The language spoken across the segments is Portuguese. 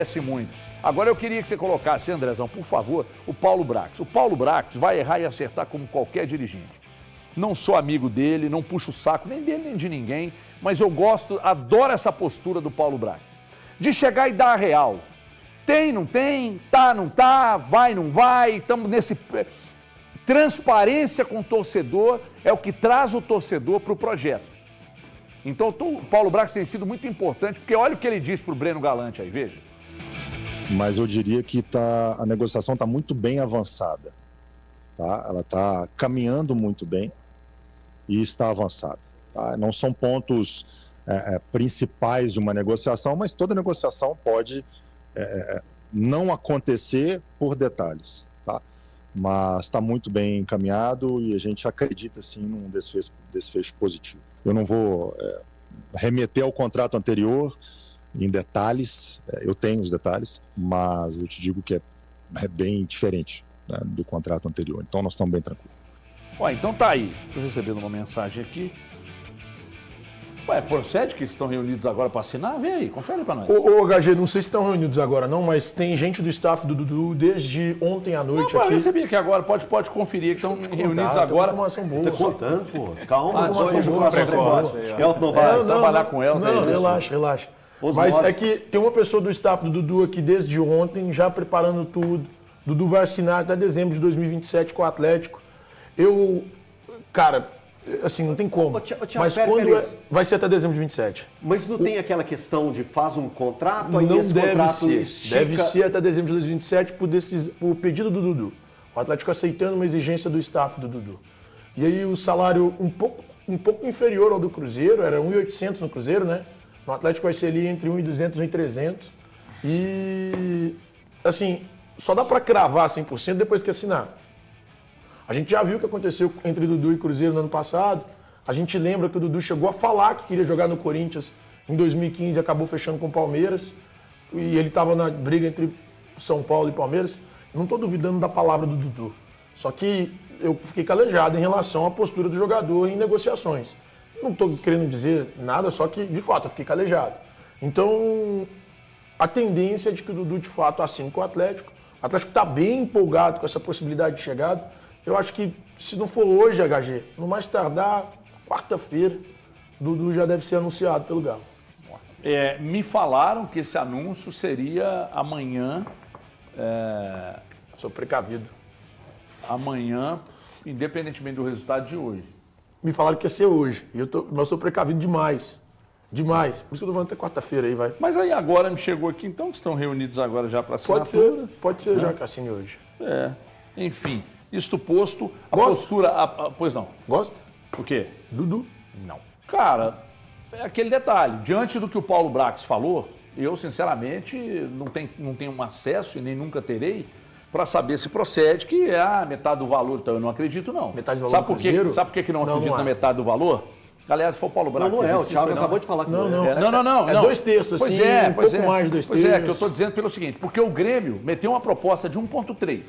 Acontece muito. Agora eu queria que você colocasse, Andrezão, por favor, o Paulo Brax. O Paulo Brax vai errar e acertar como qualquer dirigente. Não sou amigo dele, não puxo o saco nem dele nem de ninguém, mas eu gosto, adoro essa postura do Paulo Brax. De chegar e dar a real. Tem, não tem, tá, não tá, vai, não vai, estamos nesse... Transparência com o torcedor é o que traz o torcedor para o projeto. Então o Paulo Brax tem sido muito importante, porque olha o que ele disse para o Breno Galante aí, veja. Mas eu diria que a negociação está muito bem avançada. Tá? Ela está caminhando muito bem e está avançada. Tá? Não são pontos principais de uma negociação, mas toda negociação pode não acontecer por detalhes. Tá? Mas está muito bem encaminhado e a gente acredita sim num desfecho positivo. Eu não vou remeter ao contrato anterior em detalhes, eu tenho os detalhes, mas eu te digo que é bem diferente, né, do contrato anterior. Então nós estamos bem tranquilos. Então tá aí. Estou recebendo uma mensagem aqui. Procede que estão reunidos agora para assinar? Vem aí, confere para nós. Ô, HG, não sei se estão reunidos agora não, mas tem gente do staff do Dudu desde ontem à noite aqui. Eu recebi aqui agora, pode conferir que estão reunidos agora. Informação boa. Tá contando, pô. Calma, não seja com esse negócio. Elton não vai trabalhar com Elton. Não, relaxa. Mas é que tem uma pessoa do staff do Dudu aqui desde ontem, já preparando tudo. Dudu vai assinar até dezembro de 2027 com o Atlético. Cara, assim, não tem como. Thiago, mas quando vai ser até dezembro de 27. Mas não tem aquela questão de faz um contrato, aí não esse deve contrato ser. estica... Deve ser até dezembro de 2027 por pedido do Dudu. O Atlético aceitando uma exigência do staff do Dudu. E aí o salário um pouco inferior ao do Cruzeiro, era 1.800 no Cruzeiro, né? No Atlético vai ser ali entre 1.200 e 1.300. E, assim, só dá para cravar 100% depois que assinar. A gente já viu o que aconteceu entre Dudu e Cruzeiro no ano passado. A gente lembra que o Dudu chegou a falar que queria jogar no Corinthians em 2015 e acabou fechando com o Palmeiras. E ele estava na briga entre São Paulo e Palmeiras. Não estou duvidando da palavra do Dudu. Só que eu fiquei calejado em relação à postura do jogador em negociações. Não estou querendo dizer nada, só que, de fato, eu fiquei calejado. Então, a tendência é de que o Dudu, de fato, assine com o Atlético. O Atlético está bem empolgado com essa possibilidade de chegada. Eu acho que, se não for hoje, HG, no mais tardar, quarta-feira, o Dudu já deve ser anunciado pelo Galo. Me falaram que esse anúncio seria amanhã. Sou precavido. Amanhã, independentemente do resultado de hoje. Me falaram que ia ser hoje. Mas eu sou precavido demais. Demais. Por isso que eu tô falando até quarta-feira aí, vai. Mas aí agora me chegou aqui, então, que estão reunidos agora já para assinatura. Pode ser já que assine hoje. Enfim, isto posto, a Gosta? postura... Pois não. Gosta? O quê? Dudu? Não. Cara, é aquele detalhe. Diante do que o Paulo Brax falou, eu, sinceramente, não tenho um acesso e nem nunca terei para saber se procede, que é metade do valor. Então, eu não acredito, não. Metade do valor Sabe do por quê? Cruzeiro? Sabe por que não acredito Não na é. metade do valor? Aliás, foi o Paulo Brax. Não é, o Thiago acabou de falar que não é. Não. É 2 terços, assim, um pouco mais de 2 terços. Pois é, que eu estou dizendo pelo seguinte, porque o Grêmio meteu uma proposta de 1,3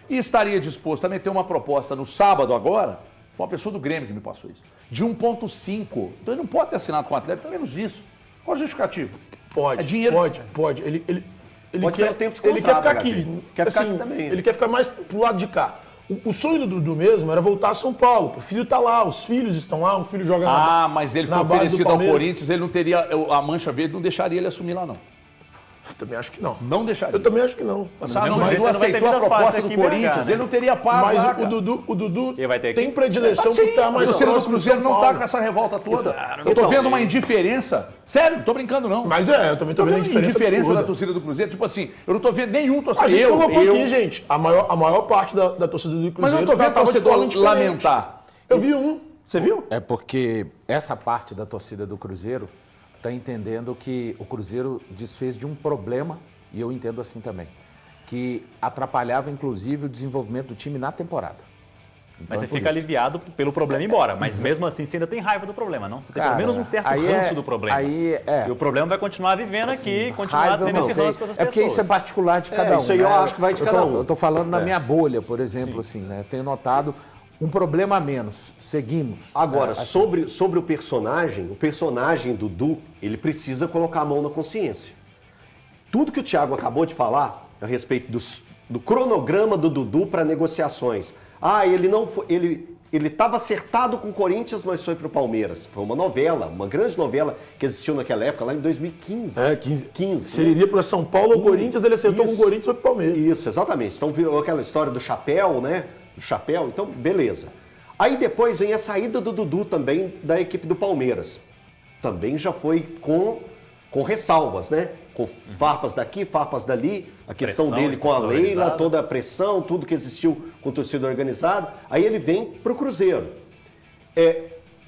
e estaria disposto a meter uma proposta no sábado agora, foi uma pessoa do Grêmio que me passou isso, de 1,5. Então ele não pode ter assinado com o Atlético, menos disso. Qual o justificativo? Pode, É dinheiro. pode. Ele Pode quer, ter o tempo de ele quer ficar contrato, aqui. HG. Quer ficar aqui também. Ele quer ficar mais pro lado de cá. O sonho do Dudu mesmo era voltar a São Paulo. O filho tá lá, os filhos estão lá, um filho joga Mas ele foi na base do oferecido ao Palmeiras. Corinthians, ele não teria, a Mancha Verde não deixaria ele assumir lá, não. Eu também acho que não. Não deixaria. Eu também acho que não. Mas mesmo não jeito, você não vai ter aceitou a vida proposta fácil do aqui em BH, Corinthians, né? ele não teria paz Mas lá, o cara. Dudu Ele vai ter tem aqui. predileção por estar mais o torcedor do próximo do Cruzeiro São não Paulo. tá com essa revolta toda. Claro, Eu tô não. vendo uma indiferença. Sério, não tô brincando, não. Mas eu também tô Tô vendo a vendo indiferença indiferença da absurda. torcida do Cruzeiro. Tipo assim, eu não tô vendo nenhum A torcedor. gente colocou eu, aqui, gente, a maior parte da torcida do Cruzeiro. Mas eu não tô vendo tava de torcedor forma diferente. lamentar. Eu vi um. Você viu? É porque essa parte da torcida do Cruzeiro está entendendo que o Cruzeiro desfez de um problema, e eu entendo assim também, que atrapalhava inclusive o desenvolvimento do time na temporada. Então, Mas você é por fica isso. aliviado pelo problema ir embora. Mas mesmo assim, você ainda tem raiva do problema, não? Você tem pelo menos um certo ranço do problema. E o problema vai continuar vivendo aqui, continuar Raiva eu tendo não esse sei. ranço com essas É porque pessoas. isso é particular de cada um. isso aí eu acho que vai de cada um. Eu tô falando na minha bolha, por exemplo, assim, né? Tenho notado um problema a menos. Seguimos. Agora, sobre o personagem Dudu, ele precisa colocar a mão na consciência. tudo que o Thiago acabou de falar a respeito do cronograma do Dudu para negociações. Ele não foi, ele estava acertado com o Corinthians, mas foi para o Palmeiras. Foi uma novela, uma grande novela que existiu naquela época, lá em 2015. 15. Se ele iria para São Paulo ou Corinthians, ele acertou com o Corinthians e foi para o Palmeiras. Isso, exatamente. Então virou aquela história do chapéu, né? Do chapéu, então beleza. Aí depois vem a saída do Dudu também da equipe do Palmeiras. Também já foi com ressalvas, né? Com farpas daqui, farpas dali, a questão dele com a Leila, toda a pressão, tudo que existiu com torcida organizada. Aí ele vem para o Cruzeiro.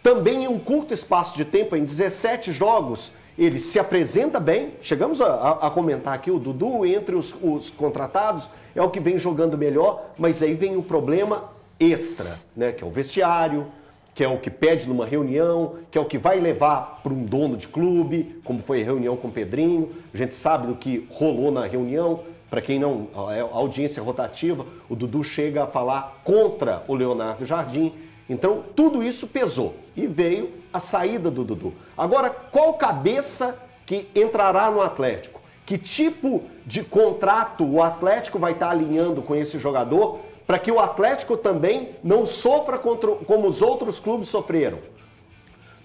Também em um curto espaço de tempo, em 17 jogos, ele se apresenta bem. Chegamos a comentar aqui, o Dudu, entre os contratados, é o que vem jogando melhor, mas aí vem o problema extra, né? Que é o vestiário, que é o que pede numa reunião, que é o que vai levar para um dono de clube, como foi a reunião com o Pedrinho. A gente sabe do que rolou na reunião. Para quem não, a audiência rotativa, o Dudu chega a falar contra o Leonardo Jardim. Então, tudo isso pesou e veio a saída do Dudu. Agora, qual cabeça que entrará no Atlético? Que tipo de contrato o Atlético vai estar alinhando com esse jogador para que o Atlético também não sofra como os outros clubes sofreram?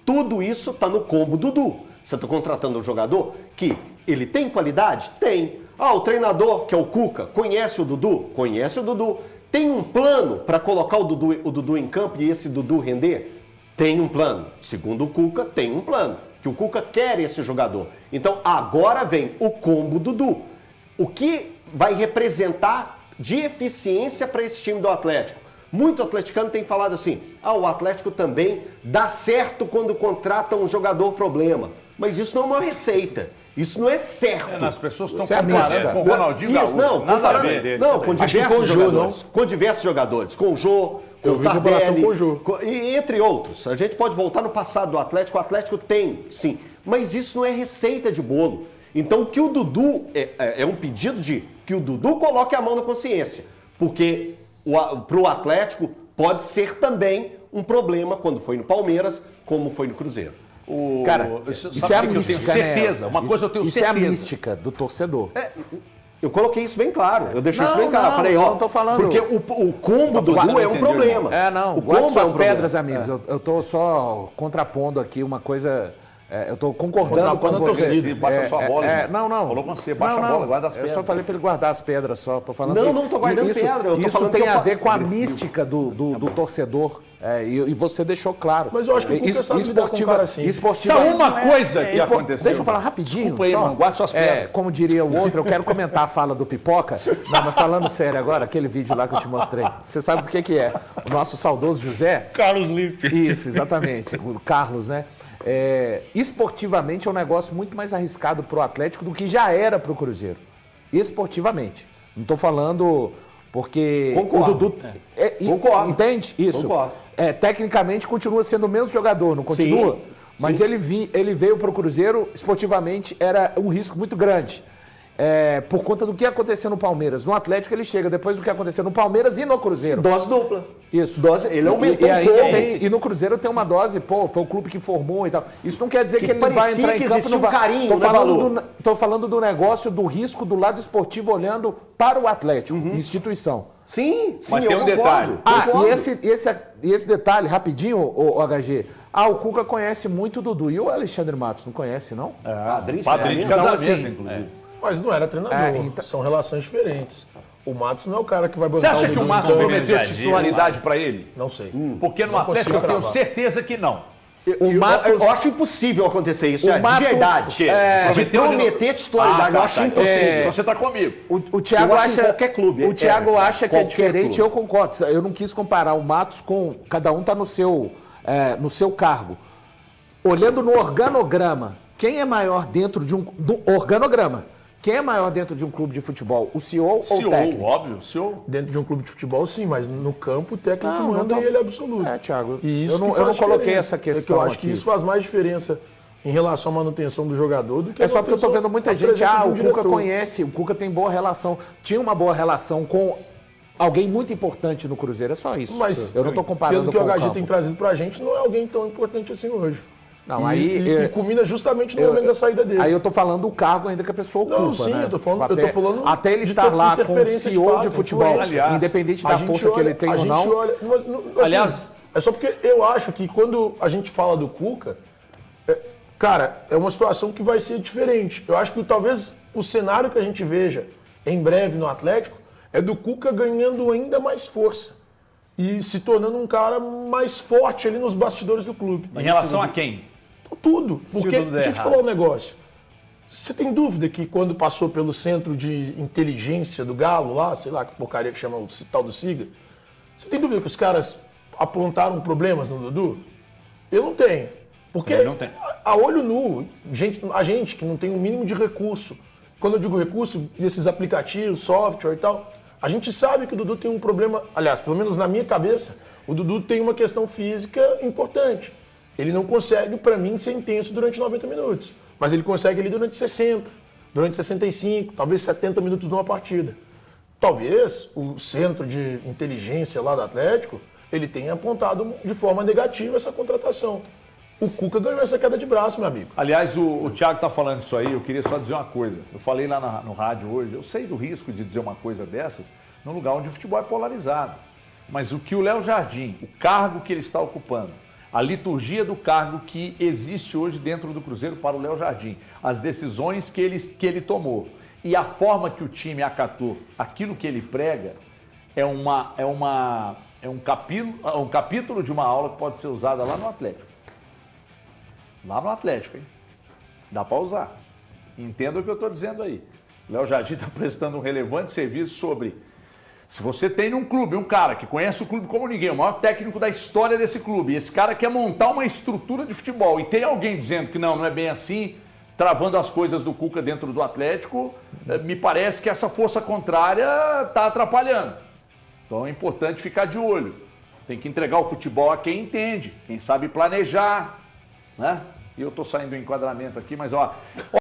Tudo isso está no combo Dudu. Você está contratando um jogador que ele tem qualidade? Tem. O treinador, que é o Cuca, conhece o Dudu? Conhece o Dudu. Tem um plano para colocar o Dudu em campo e esse Dudu render? Tem um plano. Segundo o Cuca, tem um plano. Que o Cuca quer esse jogador. Então, agora vem o combo Dudu. O que vai representar de eficiência para esse time do Atlético? Muito atleticano tem falado assim, o Atlético também dá certo quando contrata um jogador problema. Mas isso não é uma receita. Isso não é certo. As pessoas estão comparando com o Ronaldinho Gaúcho. Não, com diversos jogadores. Com diversos jogadores. Com o Jô, com o Tardelli, com o Jô. E entre outros. A gente pode voltar no passado do Atlético. O Atlético tem, sim. Mas isso não é receita de bolo. Então, que o Dudu é um pedido de que o Dudu coloque a mão na consciência. Porque para o Atlético pode ser também um problema quando foi no Palmeiras, como foi no Cruzeiro. Cara, isso é a mística, eu tenho certeza. Uma coisa eu tenho certeza. Isso é a mística do torcedor. Eu coloquei isso bem claro. Eu deixei isso bem claro. Falei, não tô falando. Porque o combo do Dudu é um problema. O guarde suas pedras, amigos. Eu tô só contrapondo aqui uma coisa. Eu estou concordando com você. Baixa sua bola. Não. Falou com você, baixa a bola, guarda as pedras. Eu só falei para ele guardar as pedras só. Tô falando não estou guardando pedra. Isso tem a ver com a mística do torcedor. E você deixou claro. Mas eu acho que o Cuca sabe lidar com um cara assim. Só uma coisa que aconteceu. Deixa eu falar rapidinho. Desculpa aí, mano, guarda suas pedras. Como diria o outro, eu quero comentar a fala do Pipoca. Não, mas falando sério agora, aquele vídeo lá que eu te mostrei. Você sabe do que é? O nosso saudoso José. Carlos Lippe. Isso, exatamente. O Carlos, né? Esportivamente é um negócio muito mais arriscado para o Atlético do que já era para o Cruzeiro. Esportivamente. Não estou falando porque Concordo. o Dudu... Concordo. Entende? Isso. Concordo. Tecnicamente continua sendo o mesmo jogador, não continua? Sim. Mas Sim. ele veio para o Cruzeiro, esportivamente era um risco muito grande. Por conta do que aconteceu no Palmeiras. No Atlético ele chega depois do que aconteceu no Palmeiras e no Cruzeiro. Dose dupla. Isso. Ele aumentou e no Cruzeiro tem uma dose, foi o clube que formou e tal. Isso não quer dizer que ele não vai entrar em campo. Não vai. Carinho, tô falando do negócio, do risco do lado esportivo olhando para o Atlético, instituição. Sim, mas tem um detalhe. E esse detalhe, rapidinho, o HG. O Cuca conhece muito o Dudu. E o Alexandre Matos não conhece, não? Padrinho de casamento, inclusive. Mas não era treinador. São relações diferentes. O Matos não é o cara que vai botar. Você acha que o Matos prometeu titularidade para ele? Não sei. Porque no Atlético eu tenho certeza que não. Eu acho impossível acontecer isso, de verdade. De prometer titularidade, eu acho impossível. Então você está comigo. O Thiago acha, qualquer clube. O Thiago acha que é diferente, eu concordo. Eu não quis comparar o Matos com... Cada um está no seu cargo. Olhando no organograma, quem é maior dentro de do organograma? Quem é maior dentro de um clube de futebol? O CEO ou o técnico? Óbvio, o CEO. Dentro de um clube de futebol, sim, mas no campo o técnico manda e ele é absoluto. Thiago, e isso eu não coloquei essa questão eu acho que isso faz mais diferença em relação à manutenção do jogador do que só porque eu estou vendo muita gente, o Cuca conhece, o Cuca tem boa relação. Tinha uma boa relação com alguém muito importante no Cruzeiro, é só isso. Mas eu não estou comparando pelo que com o HG tem trazido pra gente, não é alguém tão importante assim hoje. Não, e culmina justamente no momento da saída dele. Aí eu tô falando do cargo ainda que a pessoa ocupa, não, sim, né? eu tô falando até ele estar lá com o CEO de futebol, aliás, independente da força que ele tem ou não. Aliás, é só porque eu acho que quando a gente fala do Cuca, cara, é uma situação que vai ser diferente. Eu acho que talvez o cenário que a gente veja em breve no Atlético é do Cuca ganhando ainda mais força e se tornando um cara mais forte ali nos bastidores do clube. Em relação a quem? Tudo. Porque, deixa eu te falar um negócio. Você tem dúvida que quando passou pelo centro de inteligência do Galo lá, sei lá que porcaria que chama o tal do Siga, você tem dúvida que os caras apontaram problemas no Dudu? Eu não tenho. Porque não tem. A olho nu, a gente que não tem o mínimo de recurso, quando eu digo recurso, desses aplicativos, software e tal, a gente sabe que o Dudu tem um problema, aliás, pelo menos na minha cabeça, o Dudu tem uma questão física importante. Ele não consegue, para mim, ser intenso durante 90 minutos. Mas ele consegue ali durante 60, durante 65, talvez 70 minutos numa partida. Talvez o centro de inteligência lá do Atlético, ele tenha apontado de forma negativa essa contratação. O Cuca ganhou essa queda de braço, meu amigo. Aliás, o Thiago está falando isso aí, eu queria só dizer uma coisa. Eu falei lá no rádio hoje, eu sei do risco de dizer uma coisa dessas num lugar onde o futebol é polarizado. Mas o que o Léo Jardim, o cargo que ele está ocupando, a liturgia do cargo que existe hoje dentro do Cruzeiro para o Léo Jardim, as decisões que ele tomou e a forma que o time acatou, aquilo que ele prega, é um capítulo de uma aula que pode ser usada lá no Atlético. Lá no Atlético, hein? Dá para usar. Entenda o que eu estou dizendo aí. O Léo Jardim está prestando um relevante serviço sobre... Se você tem num clube um cara que conhece o clube como ninguém, o maior técnico da história desse clube, e esse cara quer montar uma estrutura de futebol e tem alguém dizendo que não é bem assim, travando as coisas do Cuca dentro do Atlético, me parece que essa força contrária está atrapalhando. Então é importante ficar de olho. Tem que entregar o futebol a quem entende, quem sabe planejar, né? E eu estou saindo do enquadramento aqui, mas ó...